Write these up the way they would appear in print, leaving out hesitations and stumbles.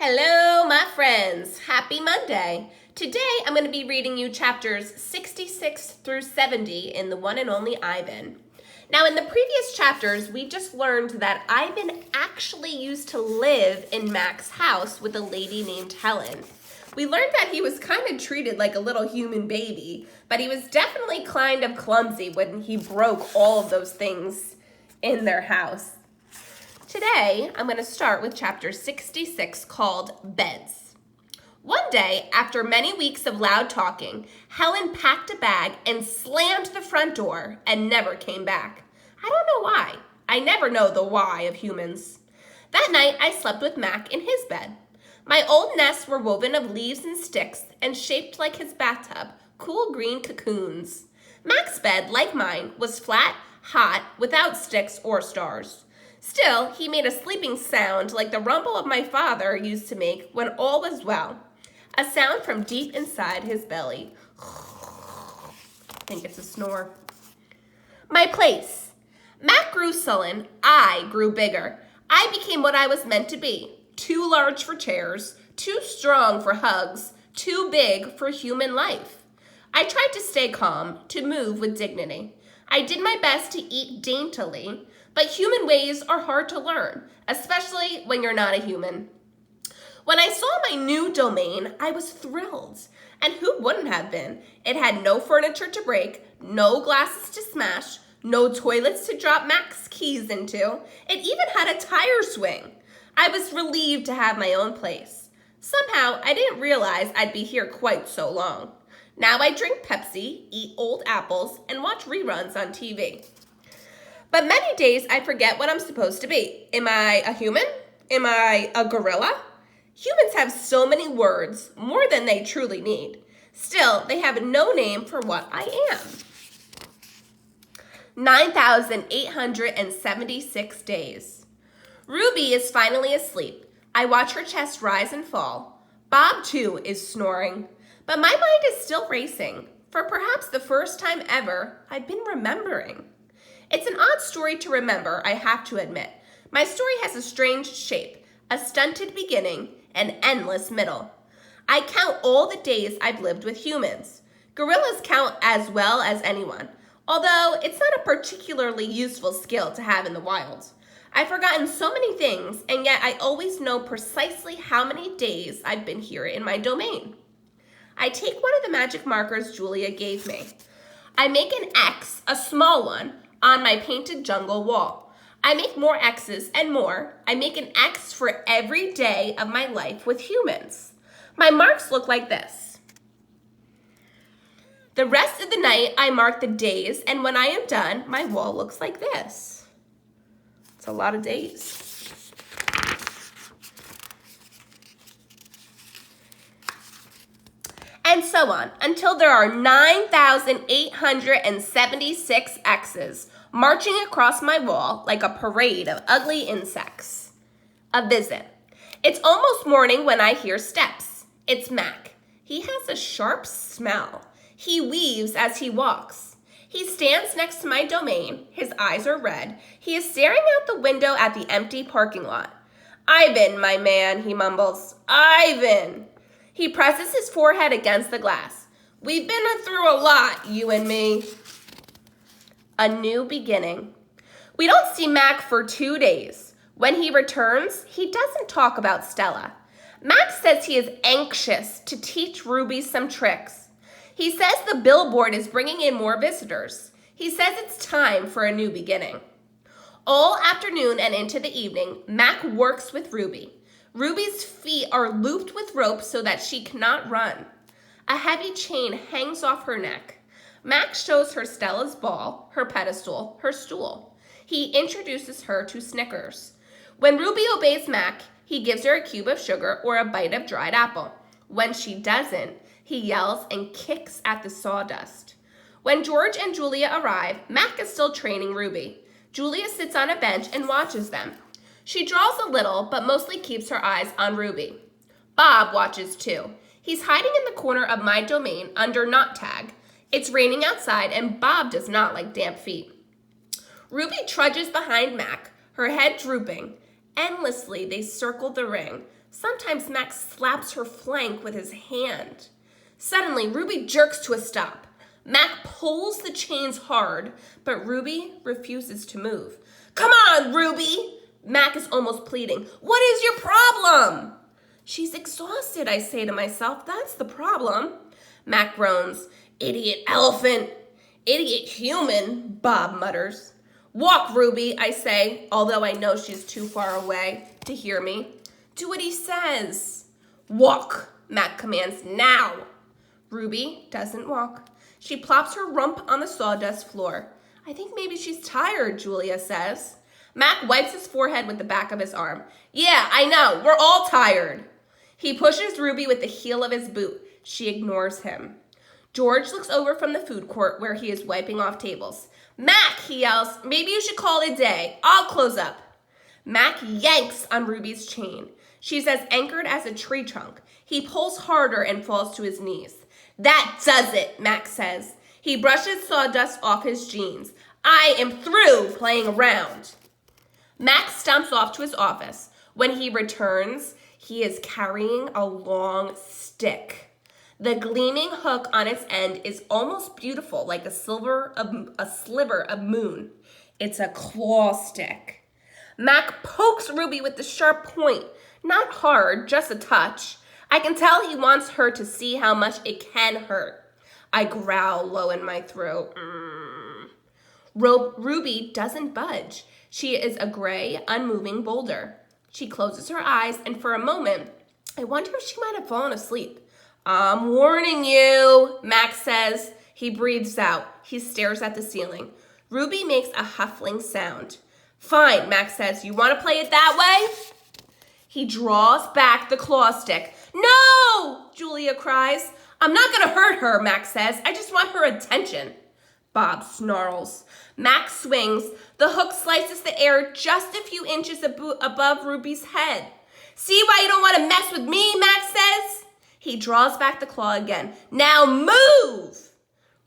Hello, my friends. Happy Monday. Today, I'm going to be reading you chapters 66 through 70 in The One and Only Ivan. Now, in the previous chapters, we just learned that Ivan actually used to live in Mac's house with a lady named Helen. We learned that he was kind of treated like a little human baby, but he was definitely kind of clumsy when he broke all of those things in their house. Today, I'm going to start with chapter 66 called Beds. One day, after many weeks of loud talking, Helen packed a bag and slammed the front door and never came back. I don't know why. I never know the why of humans. That night, I slept with Mac in his bed. My old nests were woven of leaves and sticks and shaped like his bathtub, cool green cocoons. Mac's bed, like mine, was flat, hot, without sticks or stars. Still, he made a sleeping sound like the rumble of my father used to make when all was well. A sound from deep inside his belly. I think it's a snore. My place. Mac grew sullen. I grew bigger. I became what I was meant to be. Too large for chairs, too strong for hugs, too big for human life. I tried to stay calm, to move with dignity. I did my best to eat daintily, but human ways are hard to learn, especially when you're not a human. When I saw my new domain, I was thrilled. And who wouldn't have been? It had no furniture to break, no glasses to smash, no toilets to drop Mac's keys into. It even had a tire swing. I was relieved to have my own place. Somehow, I didn't realize I'd be here quite so long. Now I drink Pepsi, eat old apples, and watch reruns on TV. But many days I forget what I'm supposed to be. Am I a human? Am I a gorilla? Humans have so many words, more than they truly need. Still, they have no name for what I am. 9,876 days. Ruby is finally asleep. I watch her chest rise and fall. Bob, too, is snoring. But my mind is still racing. For perhaps the first time ever, I've been remembering. It's an odd story to remember, I have to admit. My story has a strange shape, a stunted beginning, an endless middle. I count all the days I've lived with humans. Gorillas count as well as anyone, although it's not a particularly useful skill to have in the wild. I've forgotten so many things, and yet I always know precisely how many days I've been here in my domain. I take one of the magic markers Julia gave me. I make an X, a small one, on my painted jungle wall. I make more X's and more. I make an X for every day of my life with humans. My marks look like this. The rest of the night, I mark the days, and when I am done, my wall looks like this. It's a lot of days. And so on, until there are 9,876 X's marching across my wall like a parade of ugly insects. A visit. It's almost morning when I hear steps. It's Mac. He has a sharp smell. He weaves as he walks. He stands next to my domain. His eyes are red. He is staring out the window at the empty parking lot. Ivan, my man, he mumbles. Ivan. He presses his forehead against the glass. We've been through a lot, you and me. A new beginning. We don't see Mac for 2 days. When he returns, he doesn't talk about Stella. Mac says he is anxious to teach Ruby some tricks. He says the billboard is bringing in more visitors. He says it's time for a new beginning. All afternoon and into the evening, Mac works with Ruby. Ruby's feet are looped with rope so that she cannot run. A heavy chain hangs off her neck. Mac shows her Stella's ball, her pedestal, her stool. He introduces her to Snickers. When Ruby obeys Mac, he gives her a cube of sugar or a bite of dried apple. When she doesn't, he yells and kicks at the sawdust. When George and Julia arrive, Mac is still training Ruby. Julia sits on a bench and watches them. She draws a little, but mostly keeps her eyes on Ruby. Bob watches too. He's hiding in the corner of my domain under Not Tag. It's raining outside, and Bob does not like damp feet. Ruby trudges behind Mac, her head drooping. Endlessly, they circle the ring. Sometimes Mac slaps her flank with his hand. Suddenly, Ruby jerks to a stop. Mac pulls the chains hard, but Ruby refuses to move. Come on, Ruby! Mac is almost pleading. What is your problem? She's exhausted, I say to myself. That's the problem. Mac groans. Idiot elephant. Idiot human, Bob mutters. Walk, Ruby, I say, although I know she's too far away to hear me. Do what he says. Walk, Mac commands, now. Ruby doesn't walk. She plops her rump on the sawdust floor. I think maybe she's tired, Julia says. Mac wipes his forehead with the back of his arm. Yeah, I know, we're all tired. He pushes Ruby with the heel of his boot. She ignores him. George looks over from the food court where he is wiping off tables. Mac, he yells, maybe you should call it a day. I'll close up. Mac yanks on Ruby's chain. She's as anchored as a tree trunk. He pulls harder and falls to his knees. That does it, Mac says. He brushes sawdust off his jeans. I am through playing around. Mac stomps off to his office. When he returns, he is carrying a long stick. The gleaming hook on its end is almost beautiful, like a sliver of moon. It's a claw stick. Mac pokes Ruby with the sharp point. Not hard, just a touch. I can tell he wants her to see how much it can hurt. I growl low in my throat. Ruby doesn't budge. She is a gray, unmoving boulder. She closes her eyes, and for a moment, I wonder if she might have fallen asleep. I'm warning you, Mac says. He breathes out. He stares at the ceiling. Ruby makes a huffling sound. Fine, Mac says. You want to play it that way? He draws back the claw stick. No, Julia cries. I'm not going to hurt her, Mac says. I just want her attention. Bob snarls. Mac swings. The hook slices the air just a few inches above Ruby's head. See why you don't want to mess with me, Mac says? He draws back the claw again. Now move!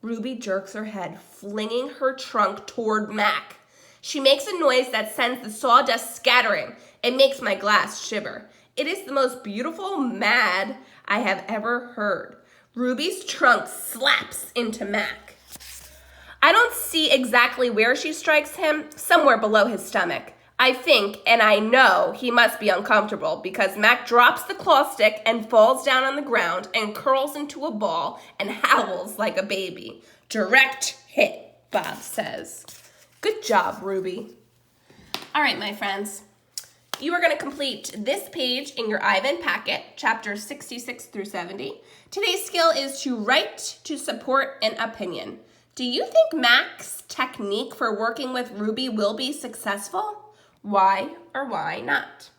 Ruby jerks her head, flinging her trunk toward Mac. She makes a noise that sends the sawdust scattering. It makes my glass shiver. It is the most beautiful mad I have ever heard. Ruby's trunk slaps into Mac. I don't see exactly where she strikes him, somewhere below his stomach. I think, and I know, he must be uncomfortable because Mac drops the claw stick and falls down on the ground and curls into a ball and howls like a baby. Direct hit, Bob says. Good job, Ruby. All right, my friends. You are going to complete this page in your Ivan packet, chapters 66 through 70. Today's skill is to write to support an opinion. Do you think Mac's technique for working with Ruby will be successful? Why or why not?